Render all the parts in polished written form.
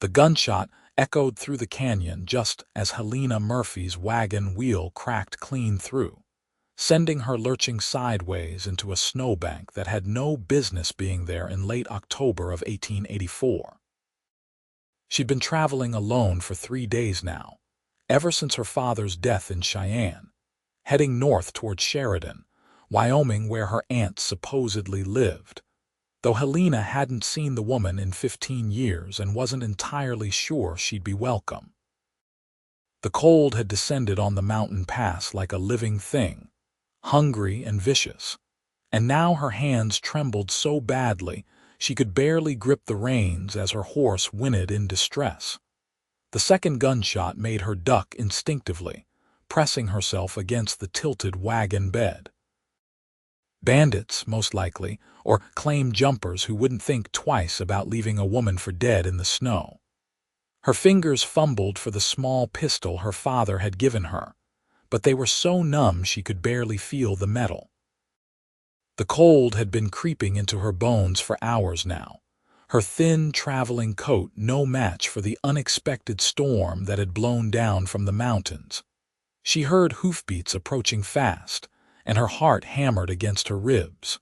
The gunshot echoed through the canyon just as Helena Murphy's wagon wheel cracked clean through, sending her lurching sideways into a snowbank that had no business being there in late October of 1884. She'd been traveling alone for 3 days now, ever since her father's death in Cheyenne, heading north toward Sheridan, Wyoming, where her aunt supposedly lived, though Helena hadn't seen the woman in 15 years and wasn't entirely sure she'd be welcome. The cold had descended on the mountain pass like a living thing, hungry and vicious, and now her hands trembled so badly she could barely grip the reins as her horse whinnied in distress. The second gunshot made her duck instinctively, pressing herself against the tilted wagon bed. Bandits, most likely, or claim jumpers who wouldn't think twice about leaving a woman for dead in the snow. Her fingers fumbled for the small pistol her father had given her, but they were so numb she could barely feel the metal. The cold had been creeping into her bones for hours now, her thin traveling coat no match for the unexpected storm that had blown down from the mountains. She heard hoofbeats approaching fast, and her heart hammered against her ribs.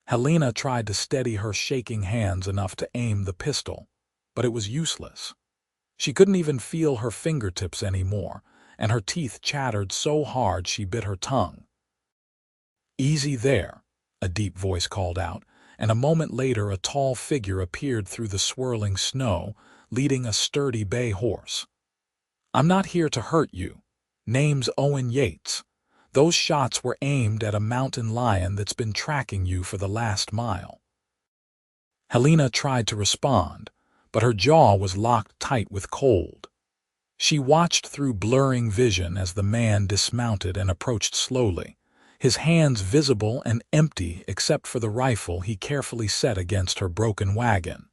Helena tried to steady her shaking hands enough to aim the pistol, but it was useless. She couldn't even feel her fingertips anymore, and her teeth chattered so hard she bit her tongue. "Easy there," a deep voice called out, and a moment later a tall figure appeared through the swirling snow, leading a sturdy bay horse. "I'm not here to hurt you. Name's Owen Yates. Those shots were aimed at a mountain lion that's been tracking you for the last mile." Helena tried to respond, but her jaw was locked tight with cold. She watched through blurring vision as the man dismounted and approached slowly, his hands visible and empty except for the rifle he carefully set against her broken wagon.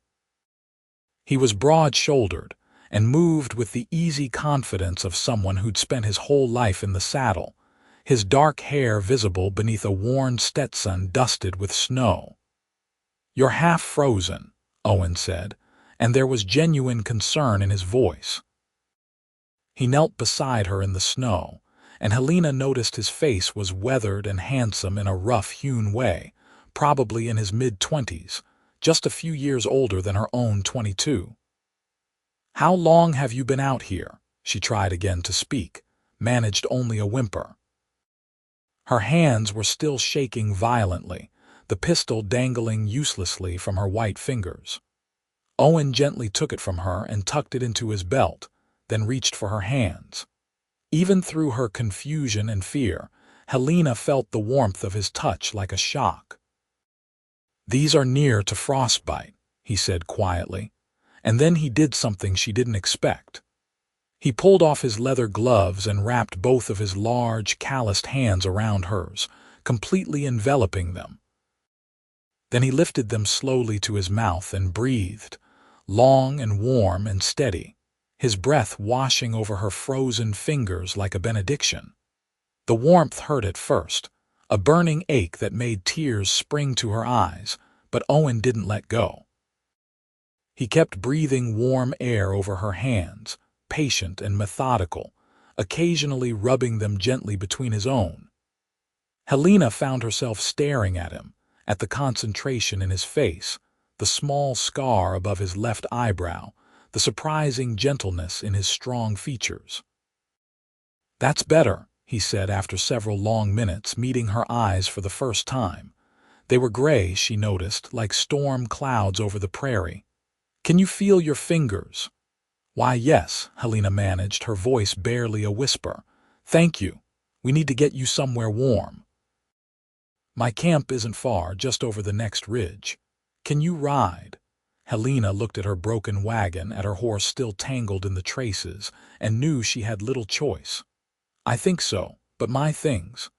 He was broad-shouldered and moved with the easy confidence of someone who'd spent his whole life in the saddle, his dark hair visible beneath a worn Stetson dusted with snow. "You're half frozen," Owen said, and there was genuine concern in his voice. He knelt beside her in the snow, and Helena noticed his face was weathered and handsome in a rough-hewn way, probably in his mid-20s, just a few years older than her own 22. "How long have you been out here?" She tried again to speak, managed only a whimper. Her hands were still shaking violently, the pistol dangling uselessly from her white fingers. Owen gently took it from her and tucked it into his belt, then reached for her hands. Even through her confusion and fear, Helena felt the warmth of his touch like a shock. "These are near to frostbite," he said quietly, and then he did something she didn't expect. He pulled off his leather gloves and wrapped both of his large, calloused hands around hers, completely enveloping them. Then he lifted them slowly to his mouth and breathed, long and warm and steady, his breath washing over her frozen fingers like a benediction. The warmth hurt at first, a burning ache that made tears spring to her eyes, but Owen didn't let go. He kept breathing warm air over her hands, patient and methodical, occasionally rubbing them gently between his own. Helena found herself staring at him, at the concentration in his face, the small scar above his left eyebrow, the surprising gentleness in his strong features. "That's better," he said after several long minutes, meeting her eyes for the first time. They were gray, she noticed, like storm clouds over the prairie. "Can you feel your fingers?" "Why, yes," Helena managed, her voice barely a whisper. "Thank you. We need to get you somewhere warm." "My camp isn't far, just over the next ridge. Can you ride?" Helena looked at her broken wagon, at her horse still tangled in the traces, and knew she had little choice. "I think so, but my things.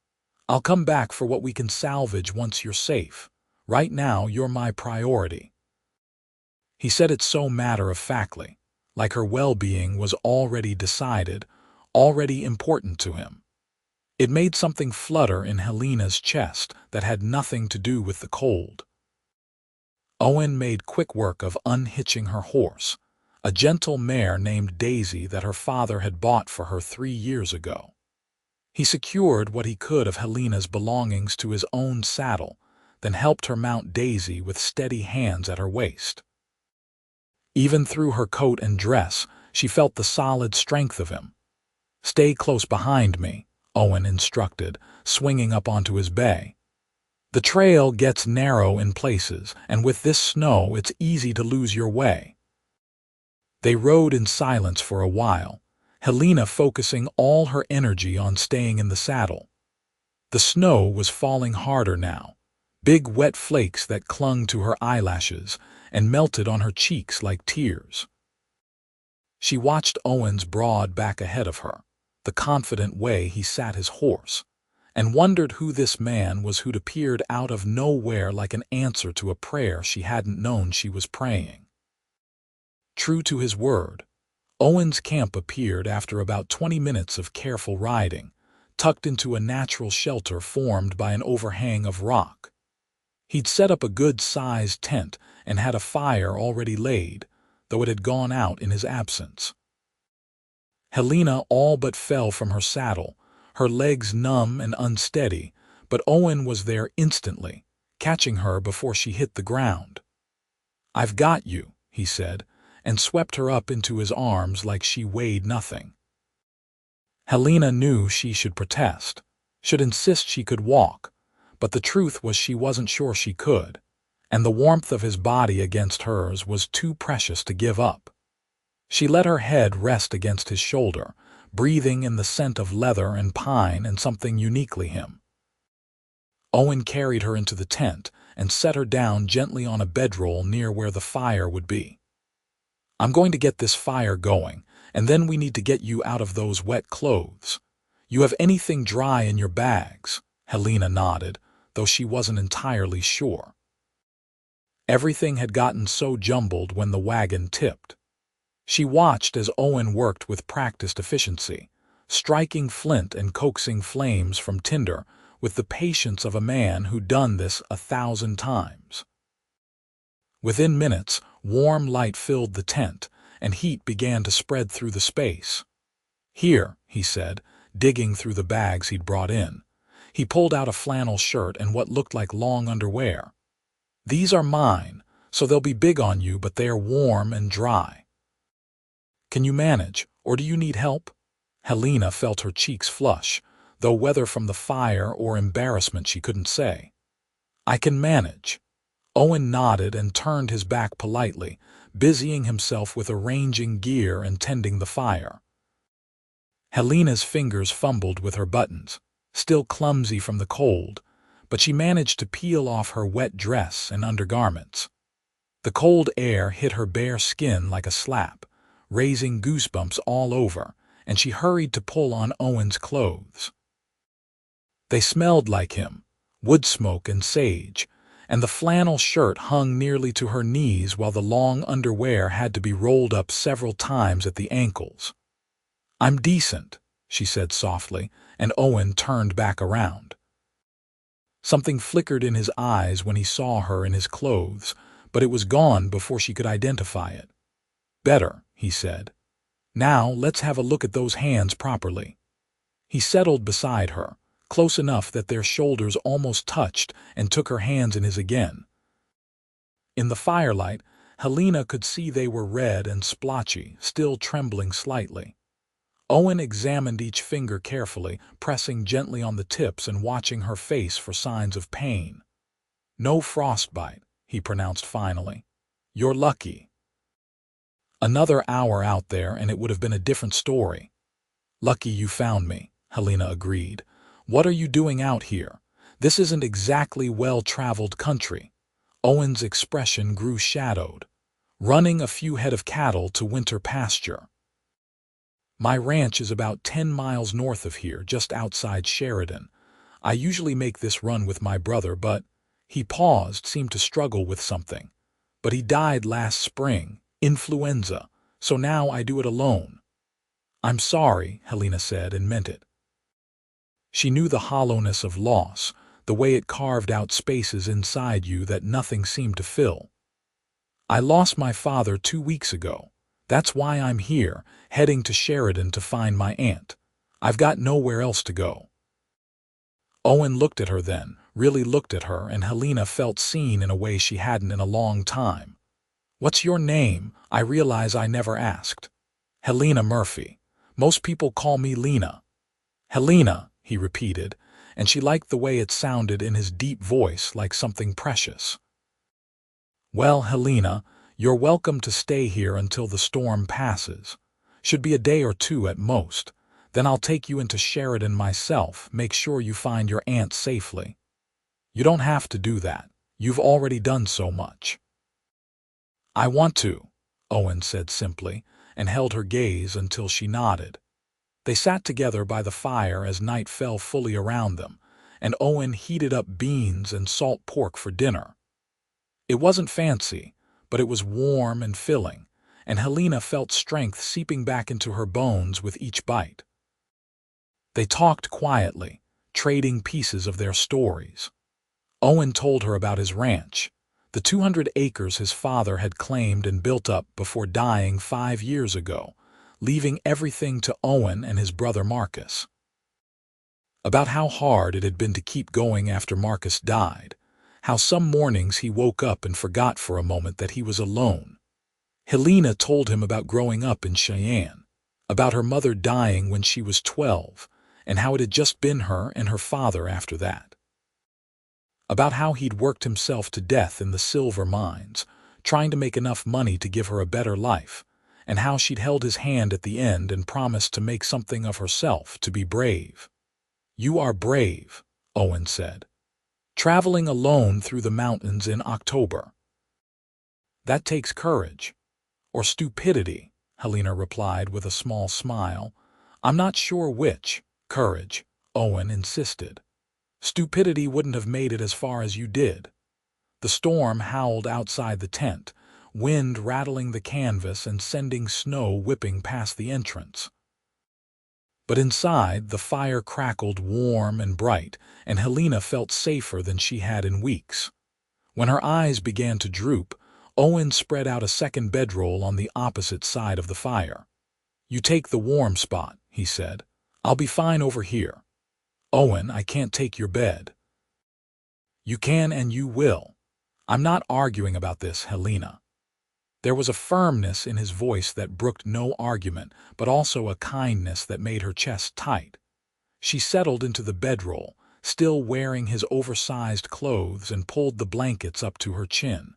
I'll come back for what we can salvage once you're safe. Right now, you're my priority." He said it so matter-of-factly, like her well-being was already decided, already important to him. It made something flutter in Helena's chest that had nothing to do with the cold. Owen made quick work of unhitching her horse, a gentle mare named Daisy that her father had bought for her 3 years ago. He secured what he could of Helena's belongings to his own saddle, then helped her mount Daisy with steady hands at her waist. Even through her coat and dress, she felt the solid strength of him. "Stay close behind me," Owen instructed, swinging up onto his bay. "The trail gets narrow in places, and with this snow it's easy to lose your way." They rode in silence for a while, Helena focusing all her energy on staying in the saddle. The snow was falling harder now, big wet flakes that clung to her eyelashes and melted on her cheeks like tears. She watched Owen's broad back ahead of her, the confident way he sat his horse, and wondered who this man was who'd appeared out of nowhere like an answer to a prayer she hadn't known she was praying. True to his word, Owen's camp appeared after about 20 minutes of careful riding, tucked into a natural shelter formed by an overhang of rock. He'd set up a good-sized tent and had a fire already laid, though it had gone out in his absence. Helena all but fell from her saddle, her legs numb and unsteady, but Owen was there instantly, catching her before she hit the ground. "I've got you," he said, and swept her up into his arms like she weighed nothing. Helena knew she should protest, should insist she could walk, but the truth was she wasn't sure she could, and the warmth of his body against hers was too precious to give up. She let her head rest against his shoulder, breathing in the scent of leather and pine and something uniquely him. Owen carried her into the tent and set her down gently on a bedroll near where the fire would be. "I'm going to get this fire going, and then we need to get you out of those wet clothes. You have anything dry in your bags?" Helena nodded, though she wasn't entirely sure. Everything had gotten so jumbled when the wagon tipped. She watched as Owen worked with practiced efficiency, striking flint and coaxing flames from tinder with the patience of a man who'd done this 1,000 times. Within minutes, warm light filled the tent, and heat began to spread through the space. "Here," he said, digging through the bags he'd brought in. He pulled out a flannel shirt and what looked like long underwear. "These are mine, so they'll be big on you, but they are warm and dry. Can you manage, or do you need help?" Helena felt her cheeks flush, though whether from the fire or embarrassment she couldn't say. "I can manage." Owen nodded and turned his back politely, busying himself with arranging gear and tending the fire. Helena's fingers fumbled with her buttons, still clumsy from the cold, but she managed to peel off her wet dress and undergarments. The cold air hit her bare skin like a slap, raising goosebumps all over, and she hurried to pull on Owen's clothes. They smelled like him, wood smoke and sage, and the flannel shirt hung nearly to her knees while the long underwear had to be rolled up several times at the ankles. "I'm decent," she said softly, and Owen turned back around. Something flickered in his eyes when he saw her in his clothes, but it was gone before she could identify it. "Better," he said. "Now let's have a look at those hands properly." He settled beside her, close enough that their shoulders almost touched, and took her hands in his again. In the firelight, Helena could see they were red and splotchy, still trembling slightly. Owen examined each finger carefully, pressing gently on the tips and watching her face for signs of pain. "No frostbite," he pronounced finally. "You're lucky." Another hour out there and it would have been a different story. "Lucky you found me," Helena agreed. "What are you doing out here? This isn't exactly well-traveled country." Owen's expression grew shadowed. "Running a few head of cattle to winter pasture." "My ranch is about 10 miles north of here, just outside Sheridan. I usually make this run with my brother, but—" He paused, seemed to struggle with something. "But he died last spring, influenza, so now I do it alone." "I'm sorry," Helena said, and meant it. She knew the hollowness of loss, the way it carved out spaces inside you that nothing seemed to fill. "I lost my father 2 weeks ago. That's why I'm here, heading to Sheridan to find my aunt. I've got nowhere else to go." Owen looked at her then, really looked at her, and Helena felt seen in a way she hadn't in a long time. "What's your name? I realize I never asked." "Helena Murphy. Most people call me Lena." "Helena," he repeated, and she liked the way it sounded in his deep voice, like something precious. "Well, Helena, you're welcome to stay here until the storm passes. Should be a day or two at most. Then I'll take you into Sheridan myself, make sure you find your aunt safely." "You don't have to do that. You've already done so much." "I want to," Owen said simply, and held her gaze until she nodded. They sat together by the fire as night fell fully around them, and Owen heated up beans and salt pork for dinner. It wasn't fancy, but it was warm and filling, and Helena felt strength seeping back into her bones with each bite. They talked quietly, trading pieces of their stories. Owen told her about his ranch, the 200 acres his father had claimed and built up before dying 5 years ago, leaving everything to Owen and his brother Marcus. About how hard it had been to keep going after Marcus died, how some mornings he woke up and forgot for a moment that he was alone. Helena told him about growing up in Cheyenne, about her mother dying when she was 12, and how it had just been her and her father after that. About how he'd worked himself to death in the silver mines, trying to make enough money to give her a better life, and how she'd held his hand at the end and promised to make something of herself, to be brave. "You are brave," Owen said. "Traveling alone through the mountains in October. That takes courage." "Or stupidity," Helena replied with a small smile. "I'm not sure which." "Courage," Owen insisted. "Stupidity wouldn't have made it as far as you did." The storm howled outside the tent, wind rattling the canvas and sending snow whipping past the entrance. But inside, the fire crackled warm and bright, and Helena felt safer than she had in weeks. When her eyes began to droop, Owen spread out a second bedroll on the opposite side of the fire. "You take the warm spot," he said. "I'll be fine over here." "Owen, I can't take your bed." "You can and you will. I'm not arguing about this, Helena." There was a firmness in his voice that brooked no argument, but also a kindness that made her chest tight. She settled into the bedroll, still wearing his oversized clothes, and pulled the blankets up to her chin.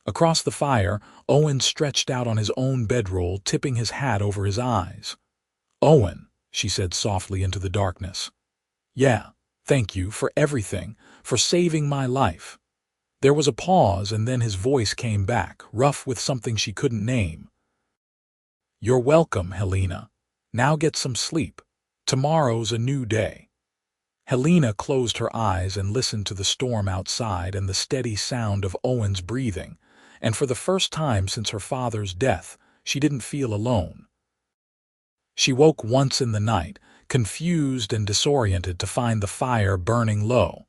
Across the fire, Owen stretched out on his own bedroll, tipping his hat over his eyes. "Owen," she said softly into the darkness. "Yeah, thank you for everything, for saving my life." There was a pause, and then his voice came back, rough with something she couldn't name. "You're welcome, Helena. Now get some sleep. Tomorrow's a new day." Helena closed her eyes and listened to the storm outside and the steady sound of Owen's breathing, and for the first time since her father's death, she didn't feel alone. She woke once in the night, confused and disoriented, to find the fire burning low.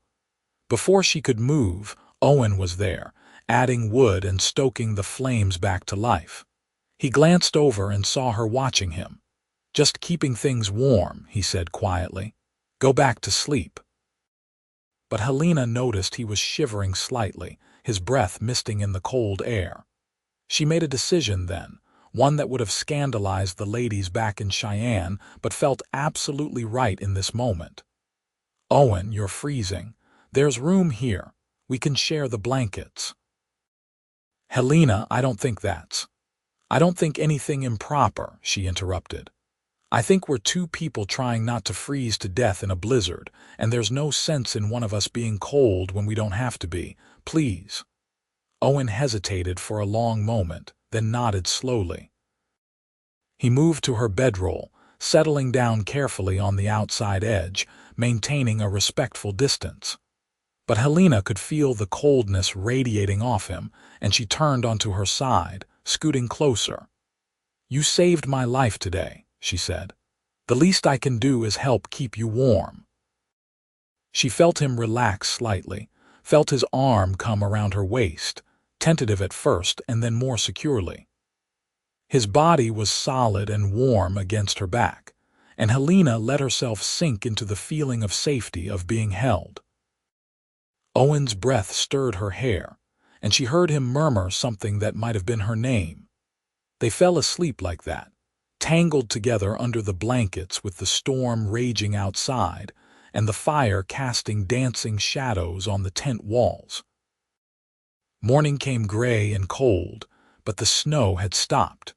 Before she could move, Owen was there, adding wood and stoking the flames back to life. He glanced over and saw her watching him. "Just keeping things warm," he said quietly. "Go back to sleep." But Helena noticed he was shivering slightly, his breath misting in the cold air. She made a decision then, one that would have scandalized the ladies back in Cheyenne, but felt absolutely right in this moment. "Owen, you're freezing. There's room here. We can share the blankets." "Helena, I don't think anything improper," she interrupted. "I think we're two people trying not to freeze to death in a blizzard, and there's no sense in one of us being cold when we don't have to be. Please." Owen hesitated for a long moment, then nodded slowly. He moved to her bedroll, settling down carefully on the outside edge, maintaining a respectful distance. But Helena could feel the coldness radiating off him, and she turned onto her side, scooting closer. "You saved my life today," she said. "The least I can do is help keep you warm." She felt him relax slightly, felt his arm come around her waist, tentative at first and then more securely. His body was solid and warm against her back, and Helena let herself sink into the feeling of safety of being held. Owen's breath stirred her hair, and she heard him murmur something that might have been her name. They fell asleep like that, tangled together under the blankets with the storm raging outside and the fire casting dancing shadows on the tent walls. Morning came gray and cold, but the snow had stopped.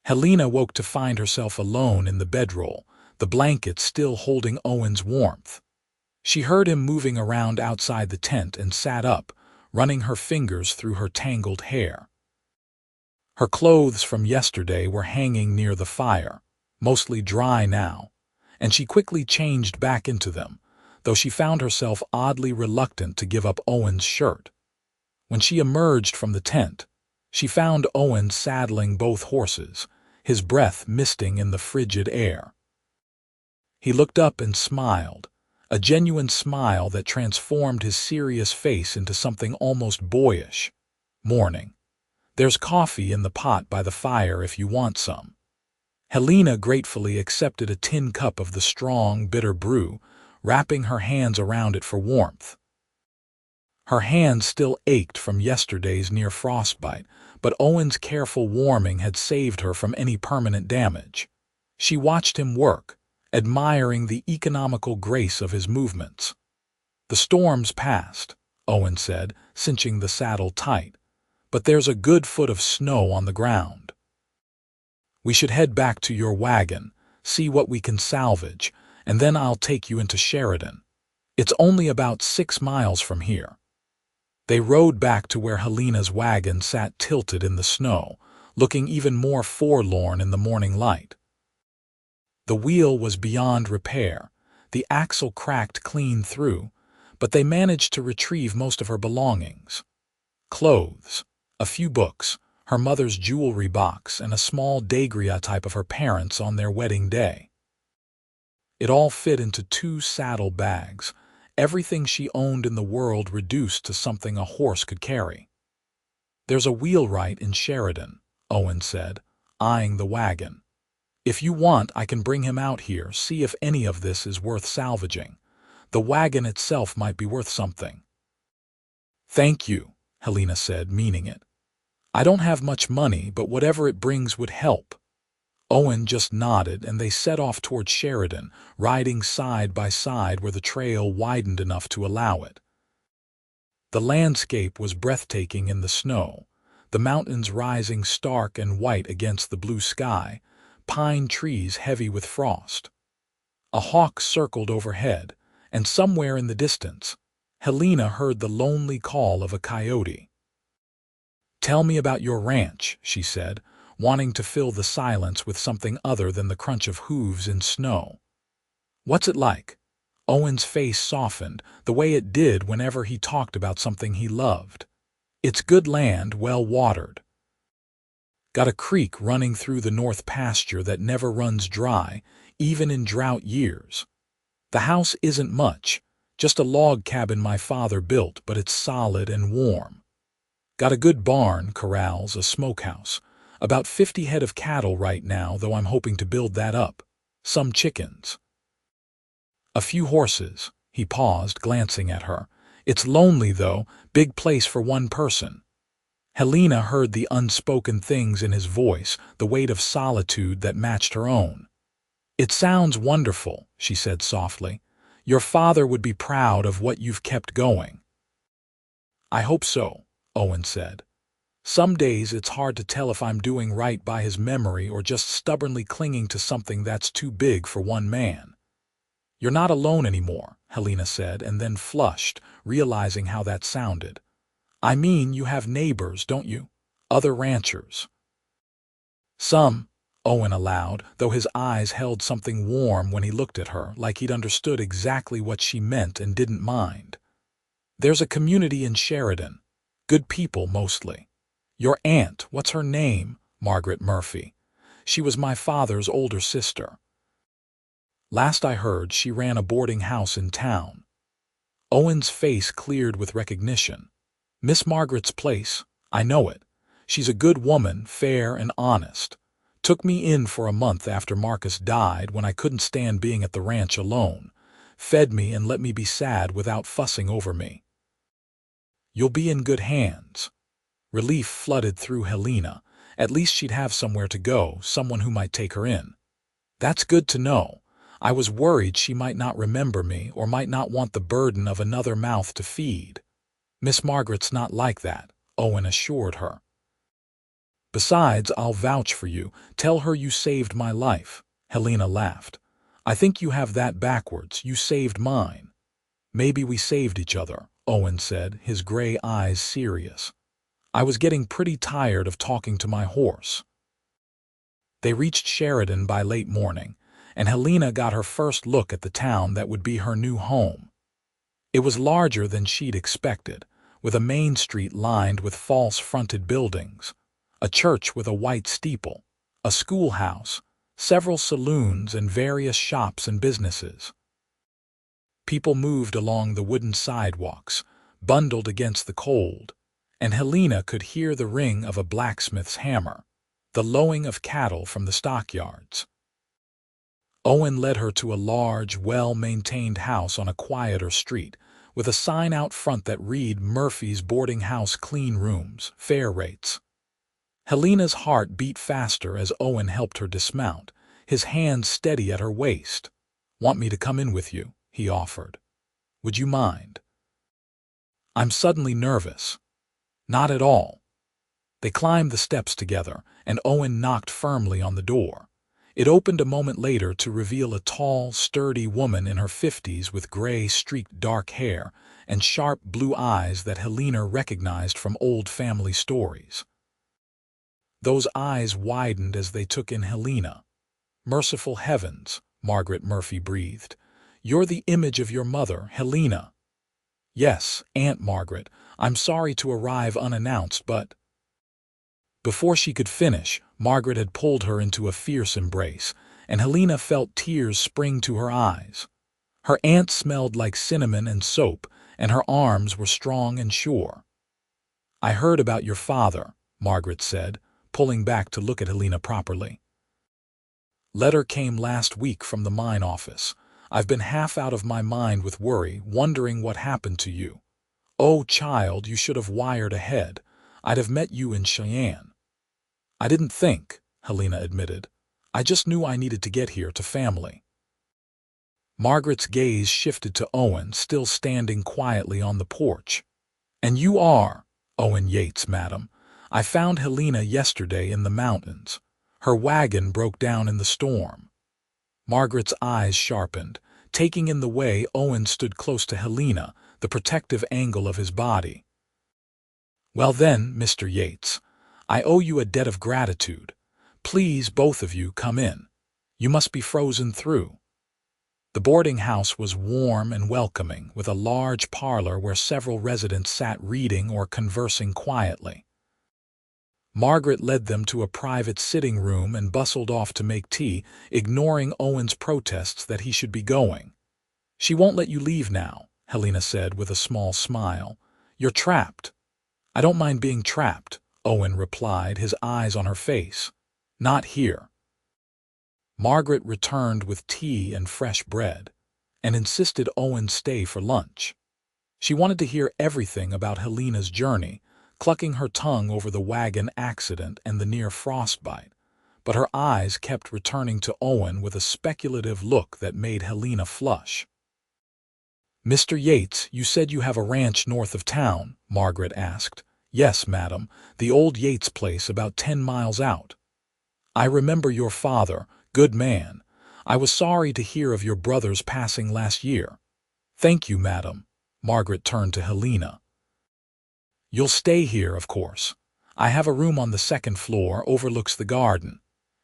Helena woke to find herself alone in the bedroll, the blanket still holding Owen's warmth. She heard him moving around outside the tent and sat up, running her fingers through her tangled hair. Her clothes from yesterday were hanging near the fire, mostly dry now, and she quickly changed back into them, though she found herself oddly reluctant to give up Owen's shirt. When she emerged from the tent, she found Owen saddling both horses, his breath misting in the frigid air. He looked up and smiled, a genuine smile that transformed his serious face into something almost boyish. "Morning. There's coffee in the pot by the fire if you want some." Helena gratefully accepted a tin cup of the strong, bitter brew, wrapping her hands around it for warmth. Her hands still ached from yesterday's near frostbite, but Owen's careful warming had saved her from any permanent damage. She watched him work, admiring the economical grace of his movements. "The storm's passed," Owen said, cinching the saddle tight, "but there's a good foot of snow on the ground. We should head back to your wagon, see what we can salvage, and then I'll take you into Sheridan. It's only about 6 miles from here." They rode back to where Helena's wagon sat tilted in the snow, looking even more forlorn in the morning light. The wheel was beyond repair, the axle cracked clean through, but they managed to retrieve most of her belongings. Clothes, a few books, her mother's jewelry box, and a small daguerreotype of her parents on their wedding day. It all fit into 2 saddle bags, everything she owned in the world reduced to something a horse could carry. "There's a wheelwright in Sheridan," Owen said, eyeing the wagon. "If you want, I can bring him out here, see if any of this is worth salvaging. The wagon itself might be worth something." "Thank you," Helena said, meaning it. "I don't have much money, but whatever it brings would help." Owen just nodded, and they set off toward Sheridan, riding side by side where the trail widened enough to allow it. The landscape was breathtaking in the snow, the mountains rising stark and white against the blue sky, pine trees heavy with frost. A hawk circled overhead, and somewhere in the distance, Helena heard the lonely call of a coyote. "Tell me about your ranch," she said, wanting to fill the silence with something other than the crunch of hooves in snow. "What's it like?" Owen's face softened, the way it did whenever he talked about something he loved. "It's good land, well watered. Got a creek running through the north pasture that never runs dry, even in drought years. The house isn't much, just a log cabin my father built, but it's solid and warm. Got a good barn, corrals, a smokehouse. About 50 head of cattle right now, though I'm hoping to build that up. Some chickens. A few horses." He paused, glancing at her. "It's lonely, though, big place for one person." Helena heard the unspoken things in his voice, the weight of solitude that matched her own. "It sounds wonderful," she said softly. "Your father would be proud of what you've kept going." "I hope so," Owen said. "Some days it's hard to tell if I'm doing right by his memory or just stubbornly clinging to something that's too big for one man." "You're not alone anymore," Helena said, and then flushed, realizing how that sounded. "I mean, you have neighbors, don't you? Other ranchers." "Some," Owen allowed, though his eyes held something warm when he looked at her, like he'd understood exactly what she meant and didn't mind. "There's a community in Sheridan. Good people, mostly. Your aunt, what's her name? Margaret Murphy. She was my father's older sister. Last I heard, she ran a boarding house in town." Owen's face cleared with recognition. "Miss Margaret's place. I know it. She's a good woman, fair and honest. Took me in for a month after Marcus died when I couldn't stand being at the ranch alone. Fed me and let me be sad without fussing over me. You'll be in good hands. Relief flooded through Helena. At least she'd have somewhere to go, someone who might take her in. That's good to know. I was worried she might not remember me or might not want the burden of another mouth to feed. Miss Margaret's not like that, Owen assured her. Besides, I'll vouch for you. Tell her you saved my life. Helena laughed. I think you have that backwards. You saved mine. Maybe we saved each other, Owen said, his gray eyes serious. I was getting pretty tired of talking to my horse. They reached Sheridan by late morning, and Helena got her first look at the town that would be her new home. It was larger than she'd expected, with a main street lined with false-fronted buildings, a church with a white steeple, a schoolhouse, several saloons, and various shops and businesses. People moved along the wooden sidewalks, bundled against the cold, and Helena could hear the ring of a blacksmith's hammer, the lowing of cattle from the stockyards. Owen led her to a large, well-maintained house on a quieter street, with a sign out front that read Murphy's Boarding House Clean Rooms, Fair Rates. Helena's heart beat faster as Owen helped her dismount, his hands steady at her waist. Want me to come in with you? He offered. Would you mind? I'm suddenly nervous. Not at all. They climbed the steps together, and Owen knocked firmly on the door. It opened a moment later to reveal a tall, sturdy woman in her 50s with gray, streaked dark hair and sharp blue eyes that Helena recognized from old family stories. Those eyes widened as they took in Helena. Merciful heavens, Margaret Murphy breathed. You're the image of your mother, Helena. Yes, Aunt Margaret, I'm sorry to arrive unannounced, but... Before she could finish, Margaret had pulled her into a fierce embrace, and Helena felt tears spring to her eyes. Her aunt smelled like cinnamon and soap, and her arms were strong and sure. I heard about your father, Margaret said, pulling back to look at Helena properly. Letter came last week from the mine office. I've been half out of my mind with worry, wondering what happened to you. Oh, child, you should have wired ahead. I'd have met you in Cheyenne. I didn't think, Helena admitted. I just knew I needed to get here to family. Margaret's gaze shifted to Owen, still standing quietly on the porch. And you are Owen Yates, madam. I found Helena yesterday in the mountains. Her wagon broke down in the storm. Margaret's eyes sharpened. Taking in the way, Owen stood close to Helena, the protective angle of his body. Well then, Mr. Yates, I owe you a debt of gratitude. Please, both of you, come in. You must be frozen through. The boarding house was warm and welcoming, with a large parlor where several residents sat reading or conversing quietly. Margaret led them to a private sitting room and bustled off to make tea, ignoring Owen's protests that he should be going. She won't let you leave now, Helena said with a small smile. You're trapped. I don't mind being trapped, Owen replied, his eyes on her face. Not here. Margaret returned with tea and fresh bread, and insisted Owen stay for lunch. She wanted to hear everything about Helena's journey, clucking her tongue over the wagon accident and the near frostbite, but her eyes kept returning to Owen with a speculative look that made Helena flush. Mr. Yates, you said you have a ranch north of town, Margaret asked. Yes, madam, the old Yates place about 10 miles out. I remember your father, good man. I was sorry to hear of your brother's passing last year. Thank you, madam. Margaret turned to Helena. You'll stay here, of course. I have a room on the second floor, overlooks the garden.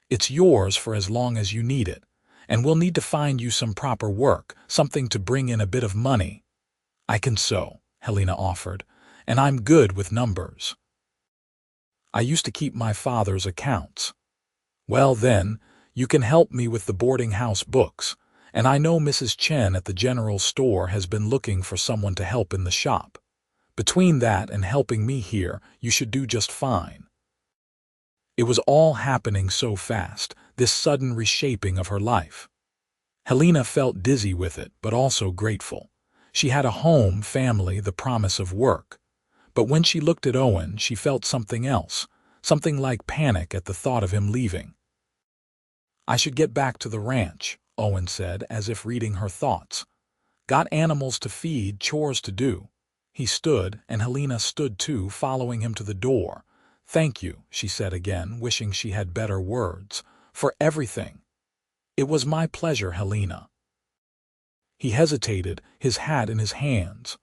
It's yours for as long as you need it, and we'll need to find you some proper work, something to bring in a bit of money. I can sew, Helena offered, and I'm good with numbers. I used to keep my father's accounts. Well then, you can help me with the boarding house books, and I know Mrs. Chen at the general store has been looking for someone to help in the shop. Between that and helping me here, you should do just fine. It was all happening so fast, this sudden reshaping of her life. Helena felt dizzy with it, but also grateful. She had a home, family, the promise of work. But when she looked at Owen, she felt something else, something like panic at the thought of him leaving. "I should get back to the ranch," Owen said, as if reading her thoughts. "Got animals to feed, chores to do." He stood, and Helena stood too, following him to the door. "Thank you," she said again, wishing she had better words, "for everything." "It was my pleasure, Helena." He hesitated, his hat in his hands.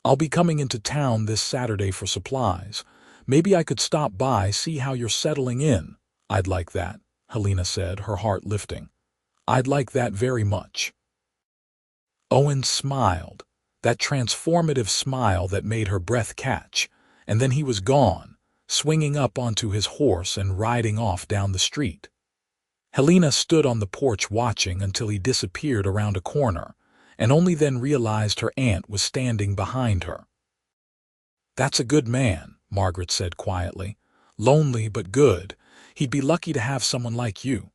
"I'll be coming into town this Saturday for supplies. Maybe I could stop by, see how you're settling in." "I'd like that," Helena said, her heart lifting. "I'd like that very much." Owen smiled, that transformative smile that made her breath catch, and then he was gone, swinging up onto his horse and riding off down the street. Helena stood on the porch watching until he disappeared around a corner, and only then realized her aunt was standing behind her. "That's a good man," Margaret said quietly. "Lonely but good. He'd be lucky to have someone like you."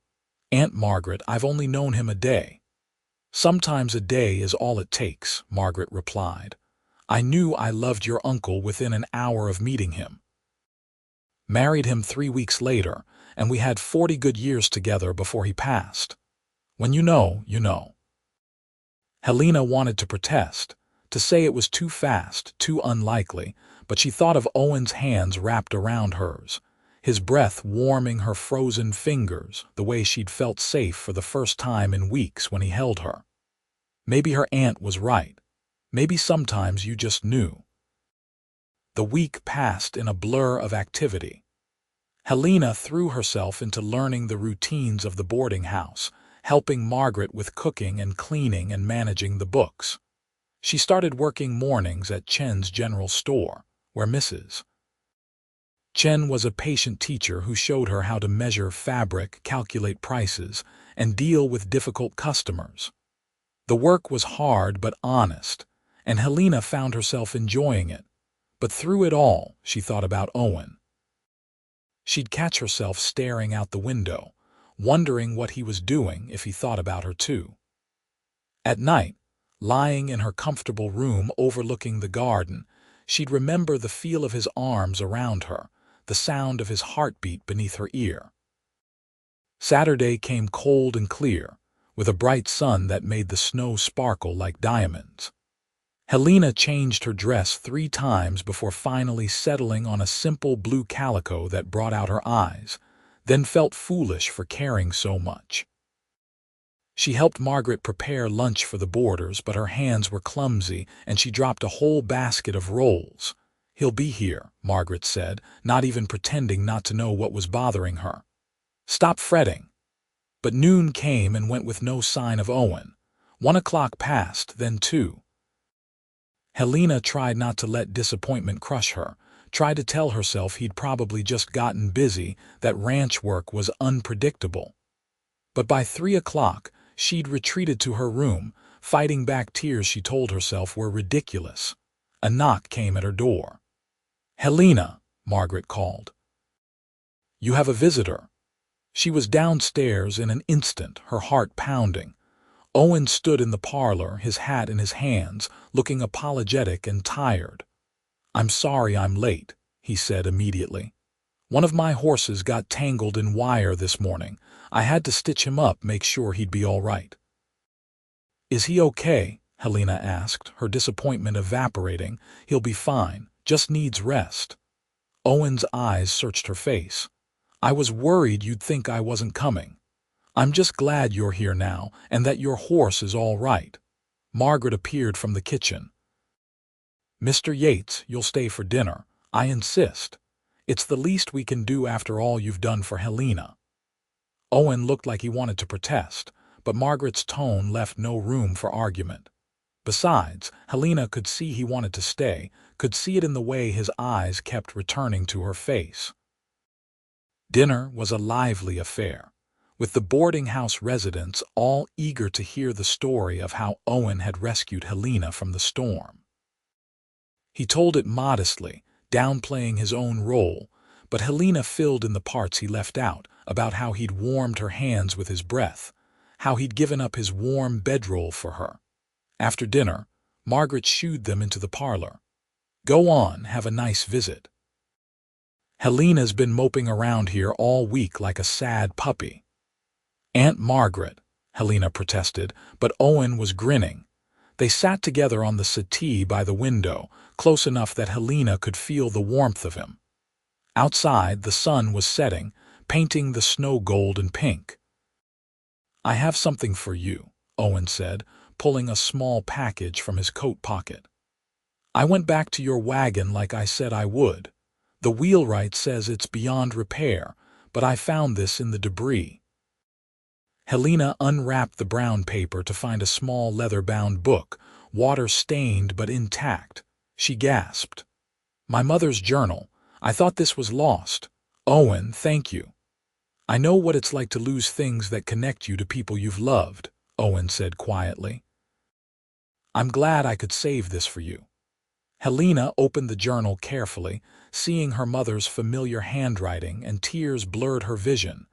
"Aunt Margaret, I've only known him a day." "Sometimes a day is all it takes," Margaret replied. "I knew I loved your uncle within an hour of meeting him. Married him 3 weeks later, and we had 40 good years together before he passed. When you know, you know." Helena wanted to protest, to say it was too fast, too unlikely, but she thought of Owen's hands wrapped around hers, his breath warming her frozen fingers, the way she'd felt safe for the first time in weeks when he held her. Maybe her aunt was right. Maybe sometimes you just knew. The week passed in a blur of activity. Helena threw herself into learning the routines of the boarding house, helping Margaret with cooking and cleaning and managing the books. She started working mornings at Chen's general store, where Mrs. Chen was a patient teacher who showed her how to measure fabric, calculate prices, and deal with difficult customers. The work was hard but honest, and Helena found herself enjoying it. But through it all, she thought about Owen. She'd catch herself staring out the window, wondering what he was doing if he thought about her too. At night, lying in her comfortable room overlooking the garden, she'd remember the feel of his arms around her, the sound of his heartbeat beneath her ear. Saturday came cold and clear, with a bright sun that made the snow sparkle like diamonds. Helena changed her dress 3 times before finally settling on a simple blue calico that brought out her eyes, then felt foolish for caring so much. She helped Margaret prepare lunch for the boarders, but her hands were clumsy and she dropped a whole basket of rolls. "He'll be here," Margaret said, not even pretending not to know what was bothering her. "Stop fretting." But noon came and went with no sign of Owen. 1 o'clock passed, then 2. Helena tried not to let disappointment crush her, tried to tell herself he'd probably just gotten busy, that ranch work was unpredictable. But by 3 o'clock, she'd retreated to her room, fighting back tears she told herself were ridiculous. A knock came at her door. "Helena," Margaret called. "You have a visitor." She was downstairs in an instant, her heart pounding. Owen stood in the parlor, his hat in his hands, looking apologetic and tired. "I'm sorry I'm late," he said immediately. "One of my horses got tangled in wire this morning. I had to stitch him up, make sure he'd be all right." "Is he okay?" Helena asked, her disappointment evaporating. "He'll be fine, just needs rest." Owen's eyes searched her face. "I was worried you'd think I wasn't coming. I'm just glad you're here now and that your horse is all right." Margaret appeared from the kitchen. "Mr. Yates, you'll stay for dinner. I insist. It's the least we can do after all you've done for Helena." Owen looked like he wanted to protest, but Margaret's tone left no room for argument. Besides, Helena could see he wanted to stay, could see it in the way his eyes kept returning to her face. Dinner was a lively affair, with the boarding house residents all eager to hear the story of how Owen had rescued Helena from the storm. He told it modestly, downplaying his own role, but Helena filled in the parts he left out, about how he'd warmed her hands with his breath, how he'd given up his warm bedroll for her. After dinner, Margaret shooed them into the parlor. "Go on, have a nice visit. Helena's been moping around here all week like a sad puppy." "Aunt Margaret," Helena protested, but Owen was grinning. They sat together on the settee by the window, close enough that Helena could feel the warmth of him. Outside, the sun was setting, painting the snow gold and pink. "I have something for you," Owen said, pulling a small package from his coat pocket. "I went back to your wagon like I said I would. The wheelwright says it's beyond repair, but I found this in the debris." Helena unwrapped the brown paper to find a small leather-bound book, water-stained but intact. She gasped. "My mother's journal. I thought this was lost. Owen, thank you." "I know what it's like to lose things that connect you to people you've loved," Owen said quietly. "I'm glad I could save this for you." Helena opened the journal carefully, seeing her mother's familiar handwriting, and tears blurred her vision.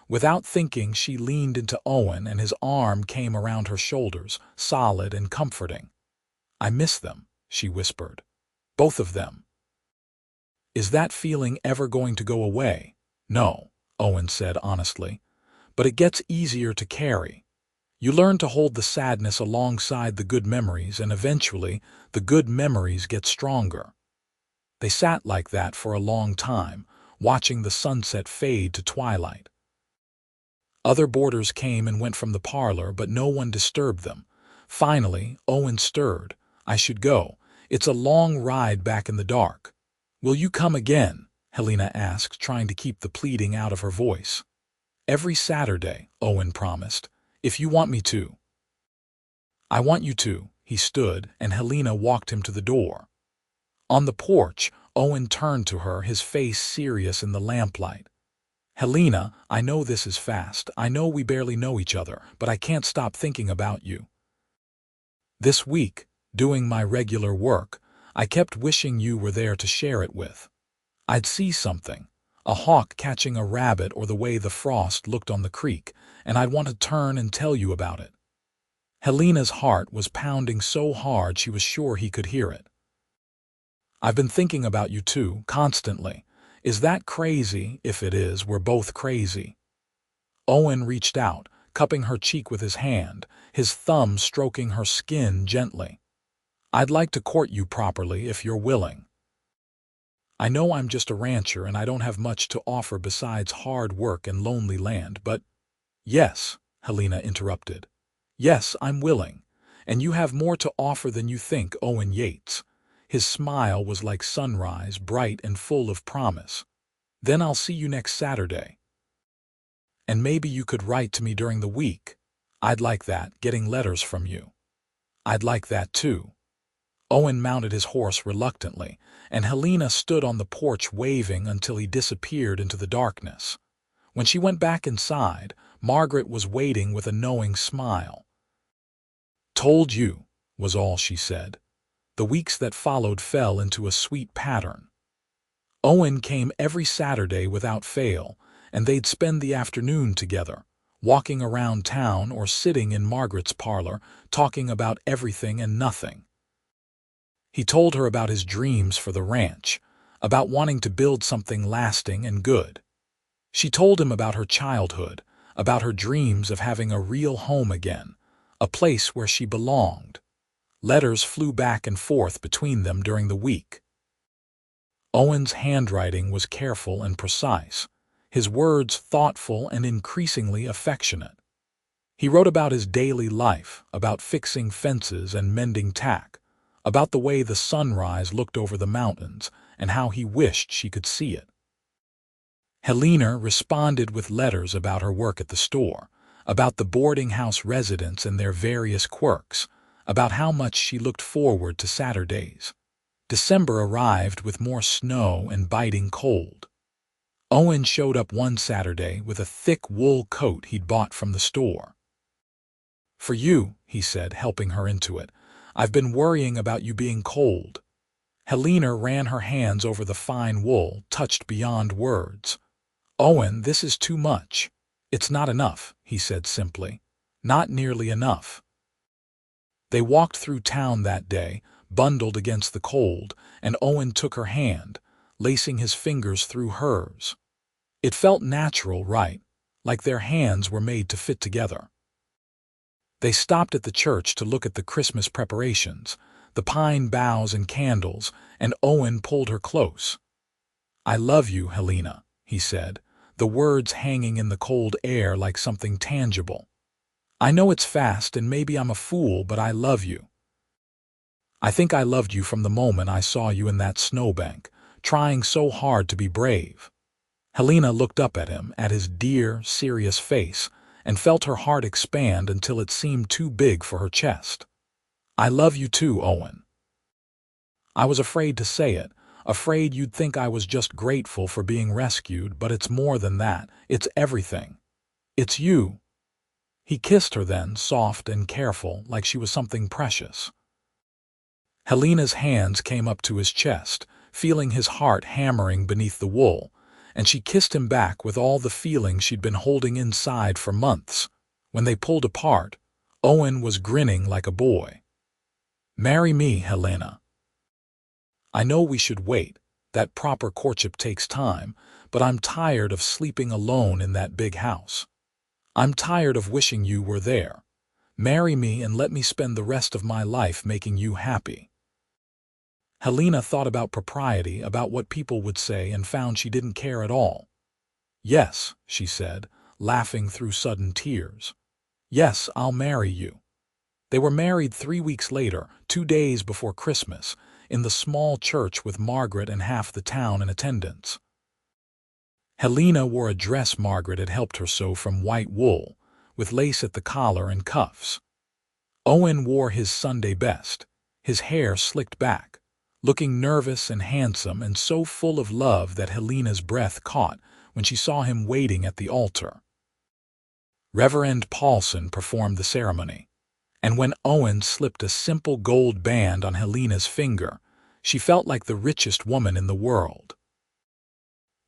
Without thinking, she leaned into Owen, and his arm came around her shoulders, solid and comforting. "I miss them," she whispered. "Both of them." "Is that feeling ever going to go away?" "No," Owen said honestly. "But it gets easier to carry. You learn to hold the sadness alongside the good memories, and eventually the good memories get stronger." They sat like that for a long time, watching the sunset fade to twilight. Other boarders came and went from the parlor, but no one disturbed them. Finally, Owen stirred. "I should go. It's a long ride back in the dark." "Will you come again?" Helena asked, trying to keep the pleading out of her voice. "Every Saturday," Owen promised, "if you want me to." "I want you to." He stood, and Helena walked him to the door. On the porch, Owen turned to her, his face serious in the lamplight. "Helena, I know this is fast. I know we barely know each other, but I can't stop thinking about you. This week, doing my regular work, I kept wishing you were there to share it with. I'd see something, a hawk catching a rabbit or the way the frost looked on the creek, and I'd want to turn and tell you about it." Helena's heart was pounding so hard she was sure he could hear it. "I've been thinking about you too, constantly. Is that crazy? If it is, we're both crazy." Owen reached out, cupping her cheek with his hand, his thumb stroking her skin gently. "I'd like to court you properly if you're willing. I know I'm just a rancher and I don't have much to offer besides hard work and lonely land, but—" "Yes," Helena interrupted. "Yes, I'm willing. And you have more to offer than you think." Owen Yates. His smile was like sunrise, bright and full of promise. "Then I'll see you next Saturday. And maybe you could write to me during the week. I'd like that, getting letters from you." "I'd like that too." Owen mounted his horse reluctantly, and Helena stood on the porch waving until he disappeared into the darkness. When she went back inside, Margaret was waiting with a knowing smile. "Told you," was all she said. The weeks that followed fell into a sweet pattern. Owen came every Saturday without fail, and they'd spend the afternoon together, walking around town or sitting in Margaret's parlor, talking about everything and nothing. He told her about his dreams for the ranch, about wanting to build something lasting and good. She told him about her childhood, about her dreams of having a real home again, a place where she belonged. Letters flew back and forth between them during the week. Owen's handwriting was careful and precise, his words thoughtful and increasingly affectionate. He wrote about his daily life, about fixing fences and mending tack, about the way the sunrise looked over the mountains and how he wished she could see it. Helena responded with letters about her work at the store, about the boarding house residents and their various quirks, about how much she looked forward to Saturdays. December arrived with more snow and biting cold. Owen showed up one Saturday with a thick wool coat he'd bought from the store. "For you," he said, helping her into it. "I've been worrying about you being cold." Helena ran her hands over the fine wool, touched beyond words. "Owen, this is too much." "It's not enough," he said simply. "Not nearly enough." They walked through town that day, bundled against the cold, and Owen took her hand, lacing his fingers through hers. It felt natural, right, like their hands were made to fit together. They stopped at the church to look at the Christmas preparations, the pine boughs and candles, and Owen pulled her close. "I love you, Helena," he said, the words hanging in the cold air like something tangible. "I know it's fast and maybe I'm a fool, but I love you. I think I loved you from the moment I saw you in that snowbank, trying so hard to be brave." Helena looked up at him, at his dear, serious face, and felt her heart expand until it seemed too big for her chest. "I love you too, Owen. I was afraid to say it, afraid you'd think I was just grateful for being rescued, but it's more than that. It's everything. It's you." He kissed her then, soft and careful, like she was something precious. Helena's hands came up to his chest, feeling his heart hammering beneath the wool, and she kissed him back with all the feeling she'd been holding inside for months. When they pulled apart, Owen was grinning like a boy. "Marry me, Helena. I know we should wait. That proper courtship takes time, but I'm tired of sleeping alone in that big house. I'm tired of wishing you were there. Marry me and let me spend the rest of my life making you happy." Helena thought about propriety, about what people would say, and found she didn't care at all. "Yes," she said, laughing through sudden tears. "Yes, I'll marry you." They were married 3 weeks later, 2 days before Christmas, in the small church with Margaret and half the town in attendance. Helena wore a dress Margaret had helped her sew from white wool, with lace at the collar and cuffs. Owen wore his Sunday best, his hair slicked back, looking nervous and handsome and so full of love that Helena's breath caught when she saw him waiting at the altar. Reverend Paulson performed the ceremony, and when Owen slipped a simple gold band on Helena's finger, she felt like the richest woman in the world.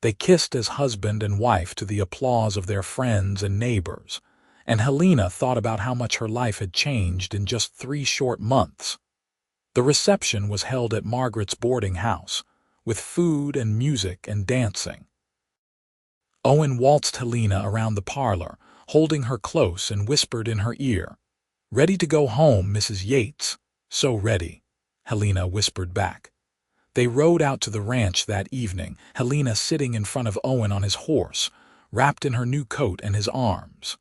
They kissed as husband and wife to the applause of their friends and neighbors, and Helena thought about how much her life had changed in just 3 short months. The reception was held at Margaret's boarding house, with food and music and dancing. Owen waltzed Helena around the parlor, holding her close, and whispered in her ear, "Ready to go home, Mrs. Yates?" "So ready," Helena whispered back. They rode out to the ranch that evening, Helena sitting in front of Owen on his horse, wrapped in her new coat and his arms.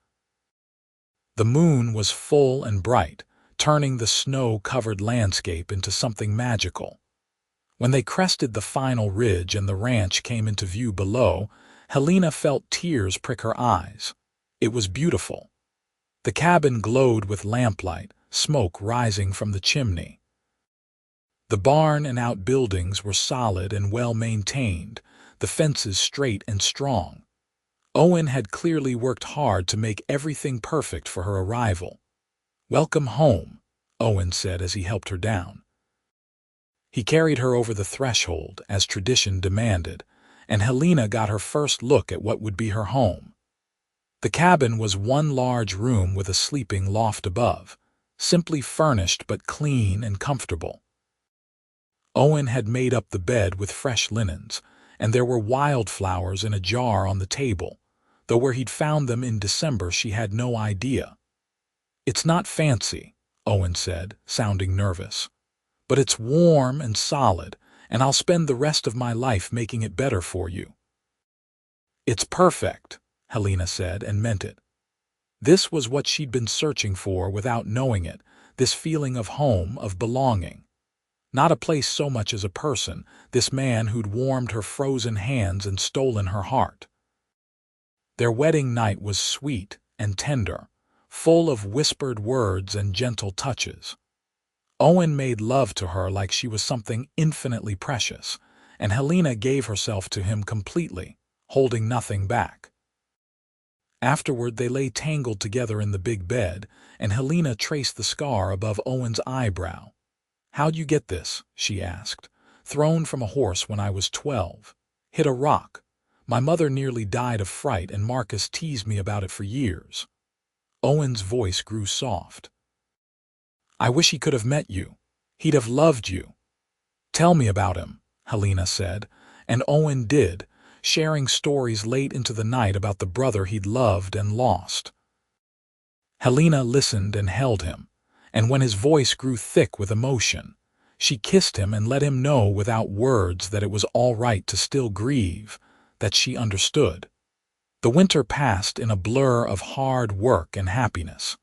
The moon was full and bright, turning the snow-covered landscape into something magical. When they crested the final ridge and the ranch came into view below, Helena felt tears prick her eyes. It was beautiful. The cabin glowed with lamplight, smoke rising from the chimney. The barn and outbuildings were solid and well-maintained, the fences straight and strong. Owen had clearly worked hard to make everything perfect for her arrival. "Welcome home," Owen said as he helped her down. He carried her over the threshold, as tradition demanded, and Helena got her first look at what would be her home. The cabin was one large room with a sleeping loft above, simply furnished but clean and comfortable. Owen had made up the bed with fresh linens, and there were wildflowers in a jar on the table, though where he'd found them in December she had no idea. "It's not fancy," Owen said, sounding nervous, "but it's warm and solid, and I'll spend the rest of my life making it better for you." "It's perfect," Helena said, and meant it. This was what she'd been searching for without knowing it, this feeling of home, of belonging. Not a place so much as a person, this man who'd warmed her frozen hands and stolen her heart. Their wedding night was sweet and tender, full of whispered words and gentle touches. Owen made love to her like she was something infinitely precious, and Helena gave herself to him completely, holding nothing back. Afterward they lay tangled together in the big bed, and Helena traced the scar above Owen's eyebrow. "How'd you get this?" she asked, thrown from a horse when I was 12. Hit a rock. My mother nearly died of fright and Marcus teased me about it for years." Owen's voice grew soft. "I wish he could have met you. He'd have loved you." "Tell me about him," Helena said, and Owen did, sharing stories late into the night about the brother he'd loved and lost. Helena listened and held him, and when his voice grew thick with emotion, she kissed him and let him know without words that it was all right to still grieve, that she understood. The winter passed in a blur of hard work and happiness.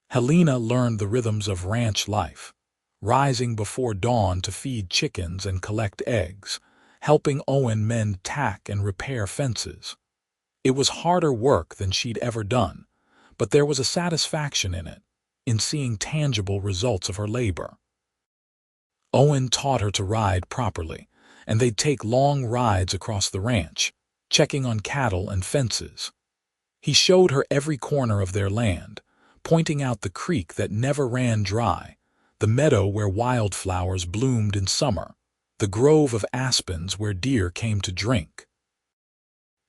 Helena learned the rhythms of ranch life, rising before dawn to feed chickens and collect eggs, helping Owen mend tack and repair fences. It was harder work than she'd ever done, but there was a satisfaction in it, in seeing tangible results of her labor. Owen taught her to ride properly, and they'd take long rides across the ranch, checking on cattle and fences. He showed her every corner of their land, pointing out the creek that never ran dry, the meadow where wildflowers bloomed in summer, the grove of aspens where deer came to drink.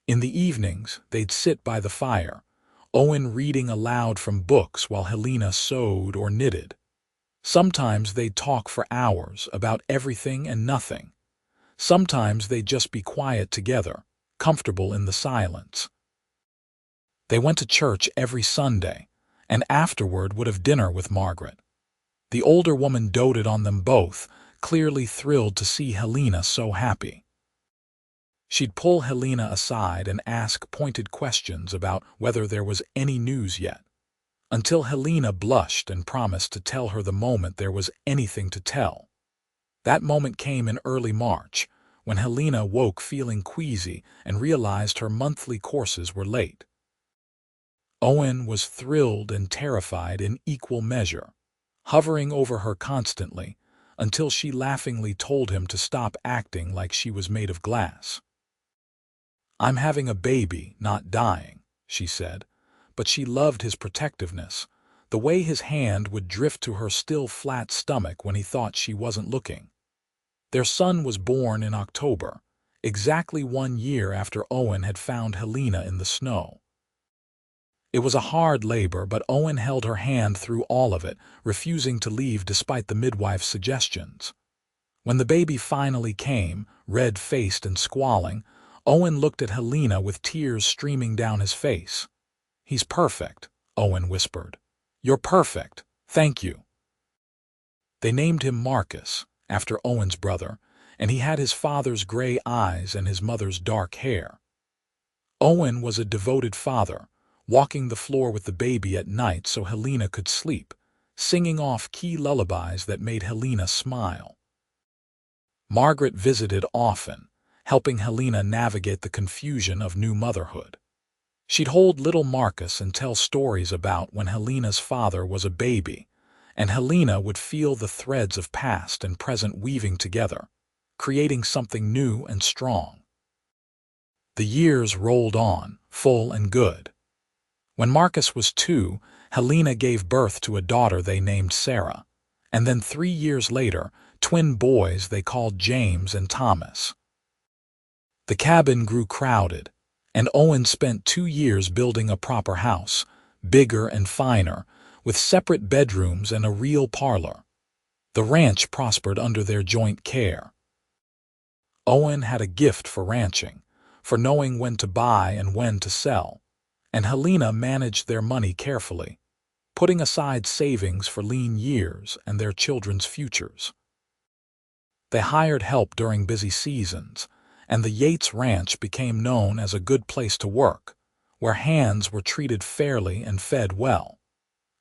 In the evenings, they'd sit by the fire, Owen reading aloud from books while Helena sewed or knitted. Sometimes they'd talk for hours about everything and nothing. Sometimes they'd just be quiet together, comfortable in the silence. They went to church every Sunday, and afterward would have dinner with Margaret. The older woman doted on them both, clearly thrilled to see Helena so happy. She'd pull Helena aside and ask pointed questions about whether there was any news yet, until Helena blushed and promised to tell her the moment there was anything to tell. That moment came in early March, when Helena woke feeling queasy and realized her monthly courses were late. Owen was thrilled and terrified in equal measure, hovering over her constantly, until she laughingly told him to stop acting like she was made of glass. "I'm having a baby, not dying," she said, but she loved his protectiveness, the way his hand would drift to her still flat stomach when he thought she wasn't looking. Their son was born in October, exactly 1 year after Owen had found Helena in the snow. It was a hard labor, but Owen held her hand through all of it, refusing to leave despite the midwife's suggestions. When the baby finally came, red-faced and squalling, Owen looked at Helena with tears streaming down his face. "He's perfect," Owen whispered. "You're perfect. Thank you." They named him Marcus, after Owen's brother, and he had his father's gray eyes and his mother's dark hair. Owen was a devoted father, walking the floor with the baby at night so Helena could sleep, singing off key lullabies that made Helena smile. Margaret visited often, helping Helena navigate the confusion of new motherhood. She'd hold little Marcus and tell stories about when Helena's father was a baby, and Helena would feel the threads of past and present weaving together, creating something new and strong. The years rolled on, full and good. When Marcus was 2, Helena gave birth to a daughter they named Sarah, and then 3 years later, twin boys they called James and Thomas. The cabin grew crowded, and Owen spent 2 years building a proper house, bigger and finer, with separate bedrooms and a real parlor. The ranch prospered under their joint care. Owen had a gift for ranching, for knowing when to buy and when to sell, and Helena managed their money carefully, putting aside savings for lean years and their children's futures. They hired help during busy seasons, and the Yates Ranch became known as a good place to work, where hands were treated fairly and fed well.